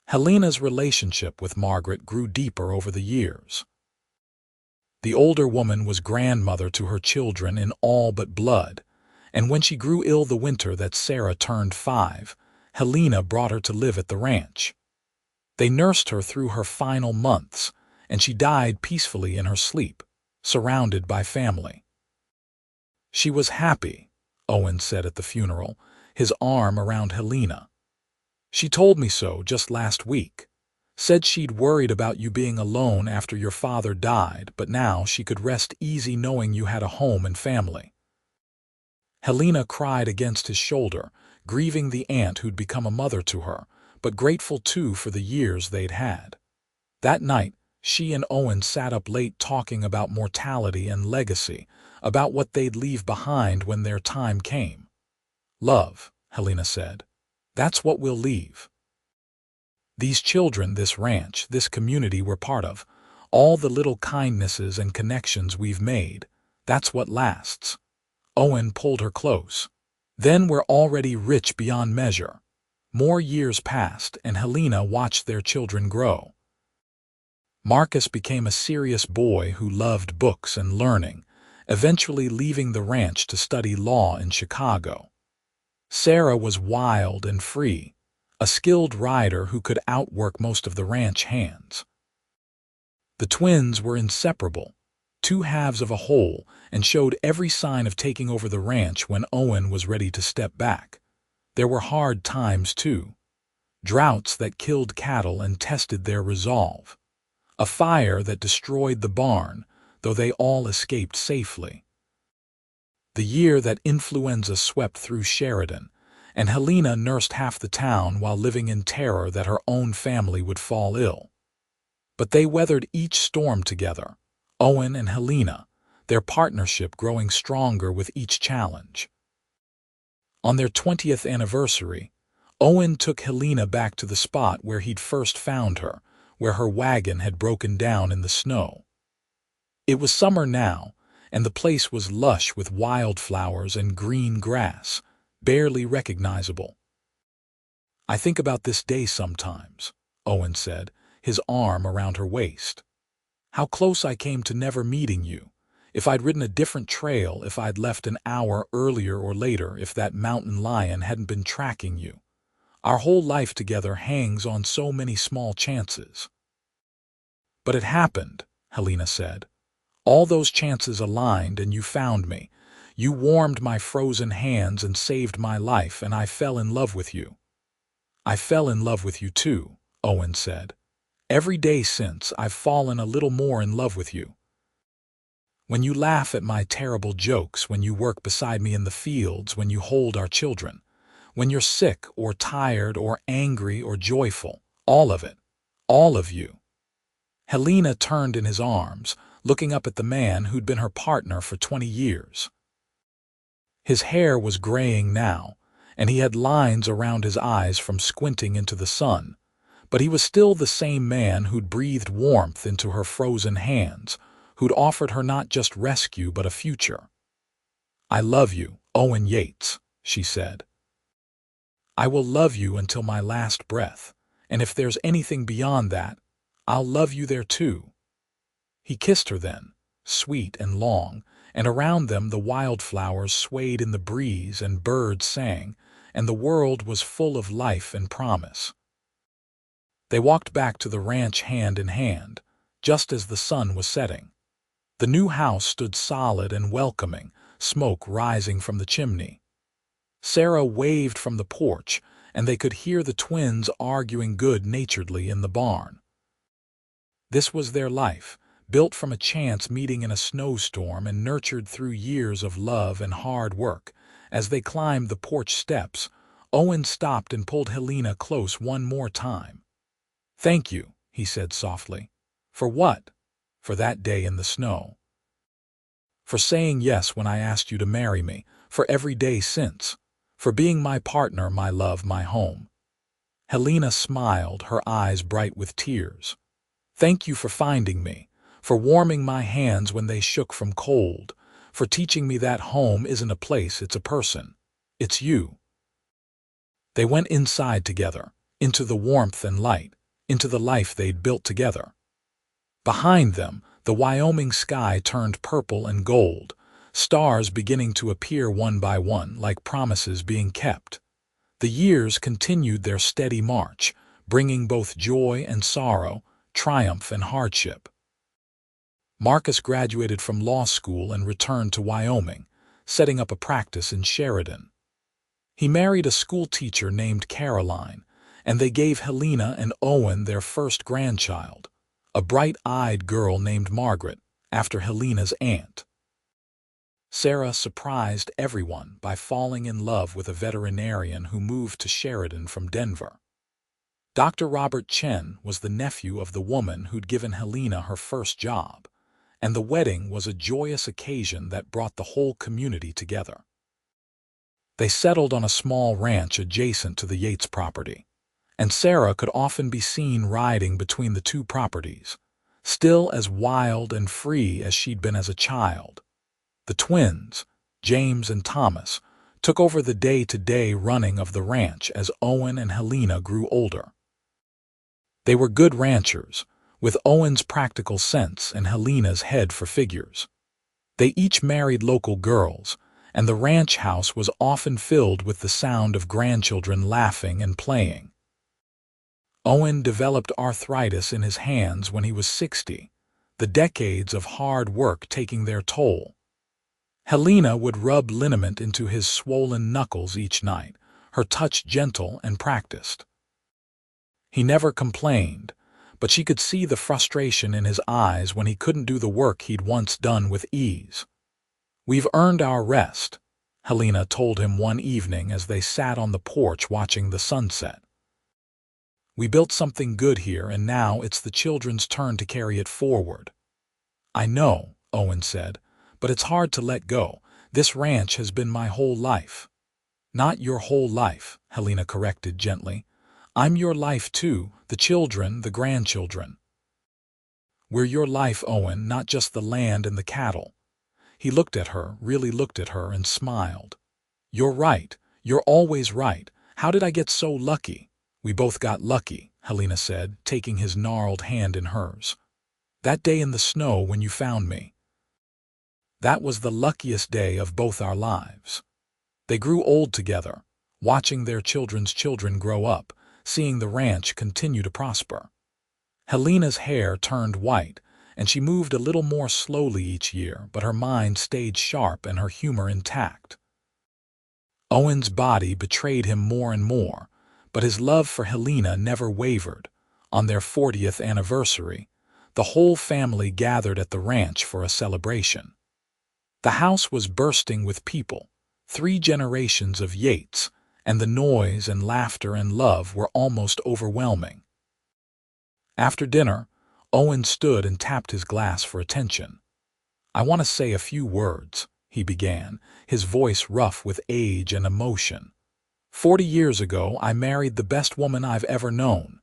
Helena's relationship with Margaret grew deeper over the years. The older woman was grandmother to her children in all but blood, and when she grew ill the winter that Sarah turned 5, Helena brought her to live at the ranch. They nursed her through her final months, and she died peacefully in her sleep, surrounded by family. "She was happy," Owen said at the funeral, his arm around Helena. "She told me so just last week. Said she'd worried about you being alone after your father died, but now she could rest easy knowing you had a home and family. Helena cried against his shoulder, grieving the aunt who'd become a mother to her, but grateful too for the years they'd had. That night, she and Owen sat up late talking about mortality and legacy, about what they'd leave behind when their time came. Love, Helena said. That's what we'll leave. These children, this ranch, this community we're part of, all the little kindnesses and connections we've made, that's what lasts. Owen pulled her close. Then we're already rich beyond measure. More years passed, and Helena watched their children grow. Marcus became a serious boy who loved books and learning, eventually leaving the ranch to study law in Chicago. Sarah was wild and free, a skilled rider who could outwork most of the ranch hands. The twins were inseparable, two halves of a whole, and showed every sign of taking over the ranch when Owen was ready to step back. There were hard times, too. Droughts that killed cattle and tested their resolve. A fire that destroyed the barn, though they all escaped safely. The year that influenza swept through Sheridan, and Helena nursed half the town while living in terror that her own family would fall ill. But they weathered each storm together, Owen and Helena, their partnership growing stronger with each challenge. On their 20th anniversary, Owen took Helena back to the spot where he'd first found her, where her wagon had broken down in the snow. It was summer now, and the place was lush with wildflowers and green grass, barely recognizable. "I think about this day sometimes," Owen said, his arm around her waist. "How close I came to never meeting you, if I'd ridden a different trail, if I'd left an hour earlier or later, if that mountain lion hadn't been tracking you. Our whole life together hangs on so many small chances." "But it happened," Helena said. "All those chances aligned and you found me. You warmed my frozen hands and saved my life, and I fell in love with you." "I fell in love with you too," Owen said. "Every day since, I've fallen a little more in love with you. When you laugh at my terrible jokes, when you work beside me in the fields, when you hold our children, when you're sick or tired or angry or joyful, all of it, all of you." Helena turned in his arms, looking up at the man who'd been her partner for 20 years. His hair was graying now, and he had lines around his eyes from squinting into the sun, but he was still the same man who'd breathed warmth into her frozen hands, who'd offered her not just rescue but a future. "I love you, Owen Yates," she said. "I will love you until my last breath, and if there's anything beyond that, I'll love you there too." He kissed her then, sweet and long, and around them the wildflowers swayed in the breeze and birds sang, and the world was full of life and promise. They walked back to the ranch hand in hand, just as the sun was setting. The new house stood solid and welcoming, smoke rising from the chimney. Sarah waved from the porch, and they could hear the twins arguing good-naturedly in the barn. This was their life, built from a chance meeting in a snowstorm and nurtured through years of love and hard work. As they climbed the porch steps, Owen stopped and pulled Helena close one more time. "Thank you," he said softly. "For what?" "For that day in the snow. For saying yes when I asked you to marry me, for every day since. For being my partner, my love, my home." Helena smiled, her eyes bright with tears. "Thank you for finding me, for warming my hands when they shook from cold, for teaching me that home isn't a place, it's a person. It's you." They went inside together, into the warmth and light, into the life they'd built together. Behind them, the Wyoming sky turned purple and gold, stars beginning to appear one by one like promises being kept. The years continued their steady march, bringing both joy and sorrow, triumph and hardship. Marcus graduated from law school and returned to Wyoming, setting up a practice in Sheridan. He married a school teacher named Caroline, and they gave Helena and Owen their first grandchild, a bright-eyed girl named Margaret, after Helena's aunt. Sarah surprised everyone by falling in love with a veterinarian who moved to Sheridan from Denver. Dr. Robert Chen was the nephew of the woman who'd given Helena her first job, and the wedding was a joyous occasion that brought the whole community together. They settled on a small ranch adjacent to the Yates property, and Sarah could often be seen riding between the two properties, still as wild and free as she'd been as a child. The twins, James and Thomas, took over the day-to-day running of the ranch as Owen and Helena grew older. They were good ranchers, with Owen's practical sense and Helena's head for figures. They each married local girls, and the ranch house was often filled with the sound of grandchildren laughing and playing. Owen developed arthritis in his hands when he was 60, the decades of hard work taking their toll. Helena would rub liniment into his swollen knuckles each night, her touch gentle and practiced. He never complained, but she could see the frustration in his eyes when he couldn't do the work he'd once done with ease. "We've earned our rest," Helena told him one evening as they sat on the porch watching the sunset. "We built something good here, and now it's the children's turn to carry it forward." "I know," Owen said, "but it's hard to let go. This ranch has been my whole life." "Not your whole life," Helena corrected gently. "I'm your life too, the children, the grandchildren." "We're your life, Owen, not just the land and the cattle." He looked at her, really looked at her, and smiled. "You're right. You're always right. How did I get so lucky?" "We both got lucky," Helena said, taking his gnarled hand in hers. "That day in the snow when you found me. That was the luckiest day of both our lives." They grew old together, watching their children's children grow up, seeing the ranch continue to prosper. Helena's hair turned white, and she moved a little more slowly each year, but her mind stayed sharp and her humor intact. Owen's body betrayed him more and more, but his love for Helena never wavered. On their 40th anniversary, the whole family gathered at the ranch for a celebration. The house was bursting with people, 3 generations of Yates, and the noise and laughter and love were almost overwhelming. After dinner, Owen stood and tapped his glass for attention. "I want to say a few words," he began, his voice rough with age and emotion. 40 years ago, I married the best woman I've ever known.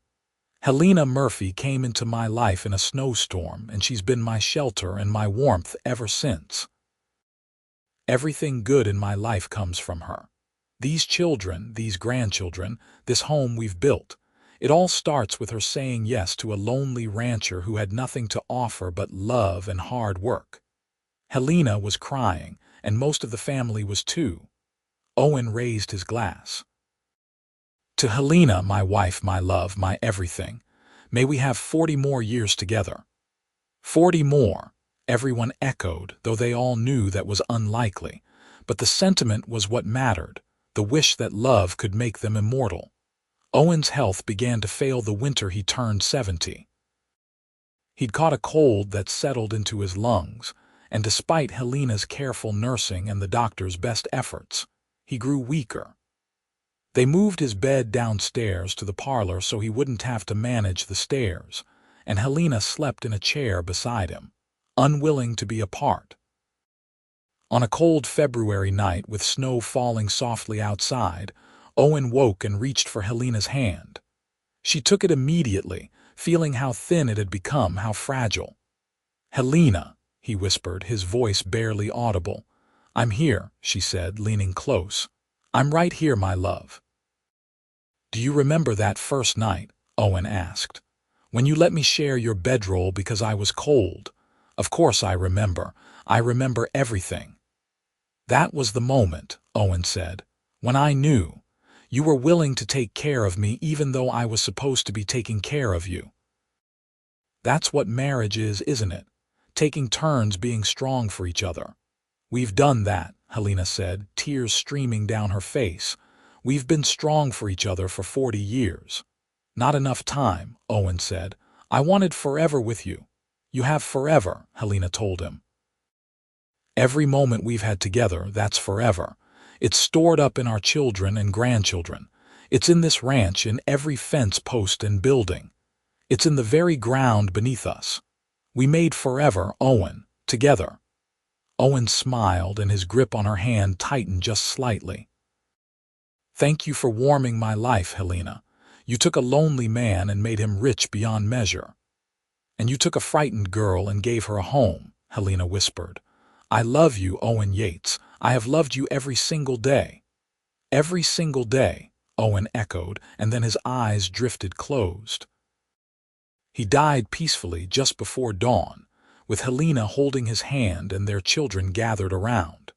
Helena Murphy came into my life in a snowstorm, and she's been my shelter and my warmth ever since. Everything good in my life comes from her. These children, these grandchildren, this home we've built. It all starts with her saying yes to a lonely rancher who had nothing to offer but love and hard work." Helena was crying, and most of the family was too. Owen raised his glass. "To Helena, my wife, my love, my everything. May we have 40 more years together." 40 more, everyone echoed, though they all knew that was unlikely. But the sentiment was what mattered, the wish that love could make them immortal. Owen's health began to fail the winter he turned 70. He'd caught a cold that settled into his lungs, and despite Helena's careful nursing and the doctor's best efforts, he grew weaker. They moved his bed downstairs to the parlor so he wouldn't have to manage the stairs, and Helena slept in a chair beside him, unwilling to be apart. On a cold February night with snow falling softly outside, Owen woke and reached for Helena's hand. She took it immediately, feeling how thin it had become, how fragile. "Helena," he whispered, his voice barely audible. "I'm here," she said, leaning close. "I'm right here, my love." "Do you remember that first night?" Owen asked. "When you let me share your bedroll because I was cold?" "Of course I remember. I remember everything." "That was the moment," Owen said, "when I knew. You were willing to take care of me even though I was supposed to be taking care of you. That's what marriage is, isn't it? Taking turns being strong for each other." "We've done that," Helena said, tears streaming down her face. We've been strong for each other for 40 years. Not enough time, Owen said. I wanted forever with you. You have forever, Helena told him. Every moment we've had together, that's forever. It's stored up in our children and grandchildren. It's in this ranch, in every fence post and building. It's in the very ground beneath us. We made forever, Owen, together. Owen smiled, and his grip on her hand tightened just slightly. Thank you for warming my life, Helena. You took a lonely man and made him rich beyond measure. And you took a frightened girl and gave her a home, Helena whispered. I love you, Owen Yates. I have loved you every single day. Every single day, Owen echoed, and then his eyes drifted closed. He died peacefully just before dawn, with Helena holding his hand and their children gathered around.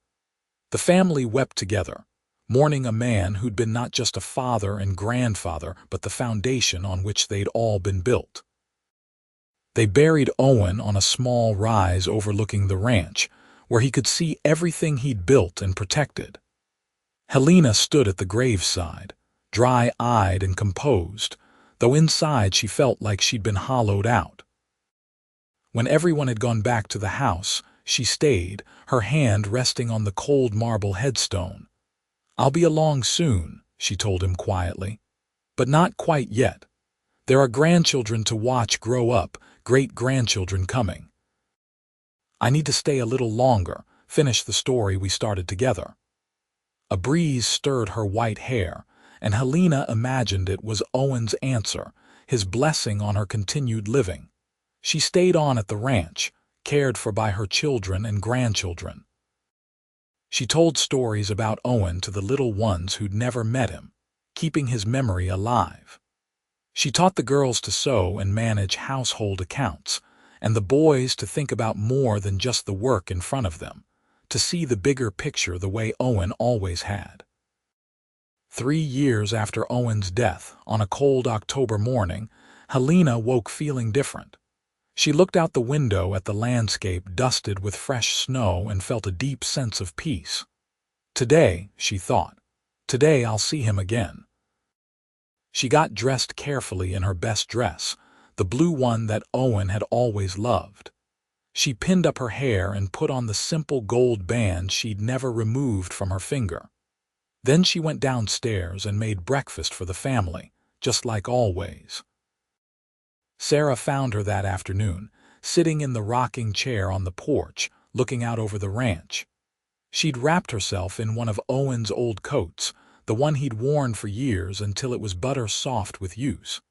The family wept together, mourning a man who'd been not just a father and grandfather, but the foundation on which they'd all been built. They buried Owen on a small rise overlooking the ranch, where he could see everything he'd built and protected. Helena stood at the graveside, dry-eyed and composed, though inside she felt like she'd been hollowed out. When everyone had gone back to the house, she stayed, her hand resting on the cold marble headstone. I'll be along soon, she told him quietly. But not quite yet. There are grandchildren to watch grow up, great-grandchildren coming. I need to stay a little longer, finish the story we started together. A breeze stirred her white hair, and Helena imagined it was Owen's answer, his blessing on her continued living. She stayed on at the ranch, cared for by her children and grandchildren. She told stories about Owen to the little ones who'd never met him, keeping his memory alive. She taught the girls to sew and manage household accounts, and the boys to think about more than just the work in front of them, to see the bigger picture the way Owen always had. 3 years after Owen's death, on a cold October morning, Helena woke feeling different. She looked out the window at the landscape dusted with fresh snow and felt a deep sense of peace. Today, she thought, today I'll see him again. She got dressed carefully in her best dress, the blue one that Owen had always loved. She pinned up her hair and put on the simple gold band she'd never removed from her finger. Then she went downstairs and made breakfast for the family, just like always. Sarah found her that afternoon, sitting in the rocking chair on the porch, looking out over the ranch. She'd wrapped herself in one of Owen's old coats, the one he'd worn for years until it was butter soft with use.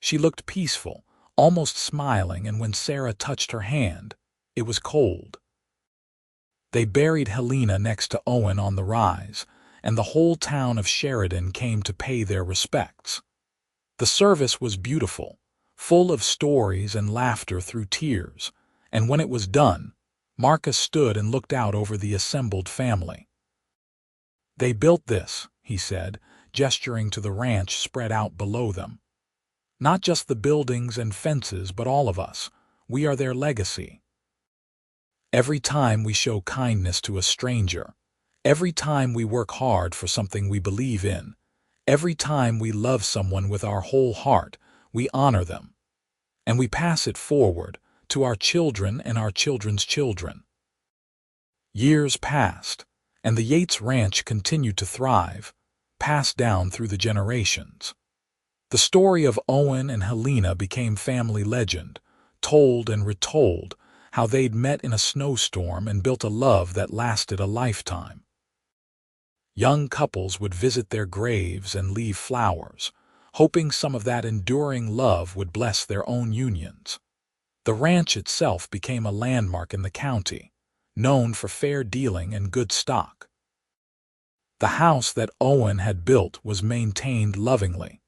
She looked peaceful, almost smiling, and when Sarah touched her hand, it was cold. They buried Helena next to Owen on the rise, and the whole town of Sheridan came to pay their respects. The service was beautiful, full of stories and laughter through tears, and when it was done, Marcus stood and looked out over the assembled family. They built this, he said, gesturing to the ranch spread out below them. Not just the buildings and fences, but all of us. We are their legacy. Every time we show kindness to a stranger, every time we work hard for something we believe in, every time we love someone with our whole heart, we honor them. And we pass it forward to our children and our children's children. Years passed, and the Yates Ranch continued to thrive, passed down through the generations. The story of Owen and Helena became family legend, told and retold, how they'd met in a snowstorm and built a love that lasted a lifetime. Young couples would visit their graves and leave flowers, hoping some of that enduring love would bless their own unions. The ranch itself became a landmark in the county, known for fair dealing and good stock. The house that Owen had built was maintained lovingly,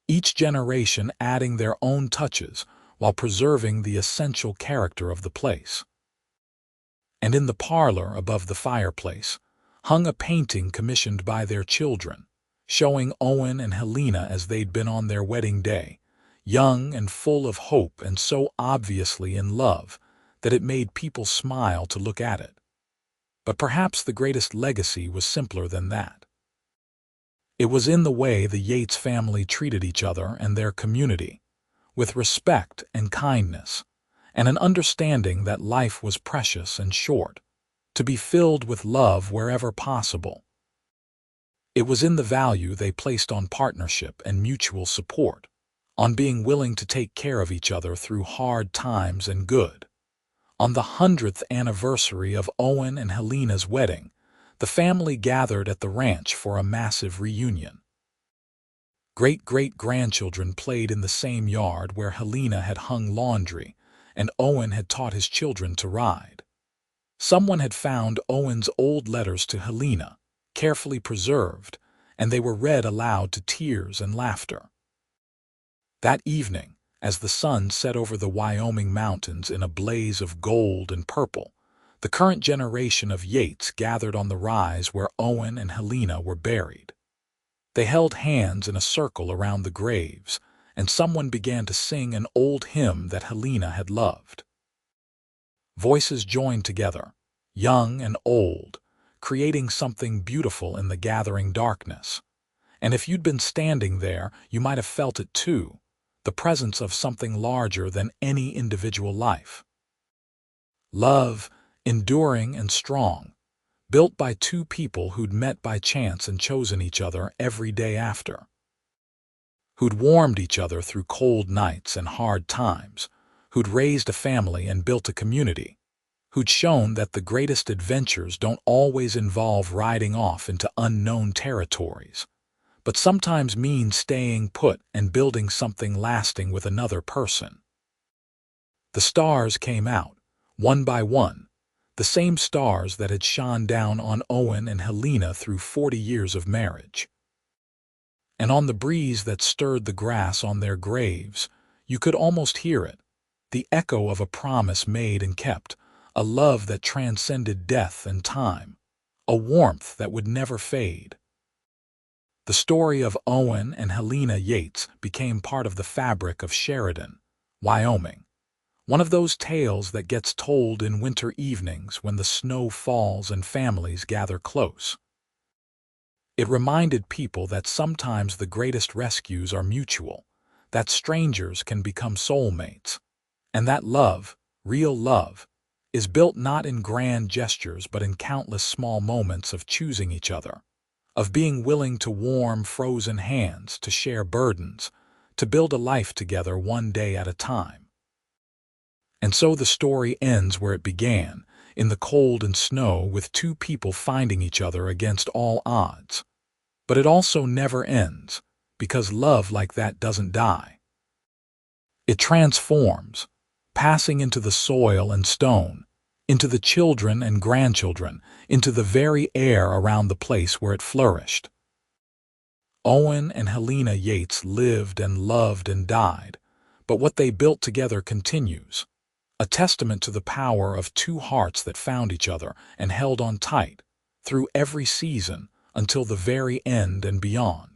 each generation adding their own touches while preserving the essential character of the place. And in the parlor above the fireplace hung a painting commissioned by their children, showing Owen and Helena as they'd been on their wedding day, young and full of hope and so obviously in love that it made people smile to look at it. But perhaps the greatest legacy was simpler than that. It was in the way the Yates family treated each other and their community, with respect and kindness, and an understanding that life was precious and short, to be filled with love wherever possible. It was in the value they placed on partnership and mutual support, on being willing to take care of each other through hard times and good. On the 100th anniversary of Owen and Helena's wedding, the family gathered at the ranch for a massive reunion. Great-great-grandchildren played in the same yard where Helena had hung laundry, and Owen had taught his children to ride. Someone had found Owen's old letters to Helena, carefully preserved, and they were read aloud to tears and laughter. That evening, as the sun set over the Wyoming mountains in a blaze of gold and purple, the current generation of Yates gathered on the rise where Owen and Helena were buried. They held hands in a circle around the graves, and someone began to sing an old hymn that Helena had loved. Voices joined together, young and old, creating something beautiful in the gathering darkness. And if you'd been standing there, you might have felt it too, the presence of something larger than any individual life. Love, enduring and strong, built by two people who'd met by chance and chosen each other every day after. Who'd warmed each other through cold nights and hard times, who'd raised a family and built a community, who'd shown that the greatest adventures don't always involve riding off into unknown territories, but sometimes mean staying put and building something lasting with another person. The stars came out, one by one, the same stars that had shone down on Owen and Helena through 40 years of marriage. And on the breeze that stirred the grass on their graves, you could almost hear it, the echo of a promise made and kept, a love that transcended death and time, a warmth that would never fade. The story of Owen and Helena Yates became part of the fabric of Sheridan, Wyoming, one of those tales that gets told in winter evenings when the snow falls and families gather close. It reminded people that sometimes the greatest rescues are mutual, that strangers can become soulmates, and that love, real love, is built not in grand gestures but in countless small moments of choosing each other, of being willing to warm frozen hands, to share burdens, to build a life together one day at a time. And so the story ends where it began, in the cold and snow, with two people finding each other against all odds. But it also never ends, because love like that doesn't die. It transforms, passing into the soil and stone, into the children and grandchildren, into the very air around the place where it flourished. Owen and Helena Yates lived and loved and died, but what they built together continues, a testament to the power of two hearts that found each other and held on tight, through every season, until the very end and beyond.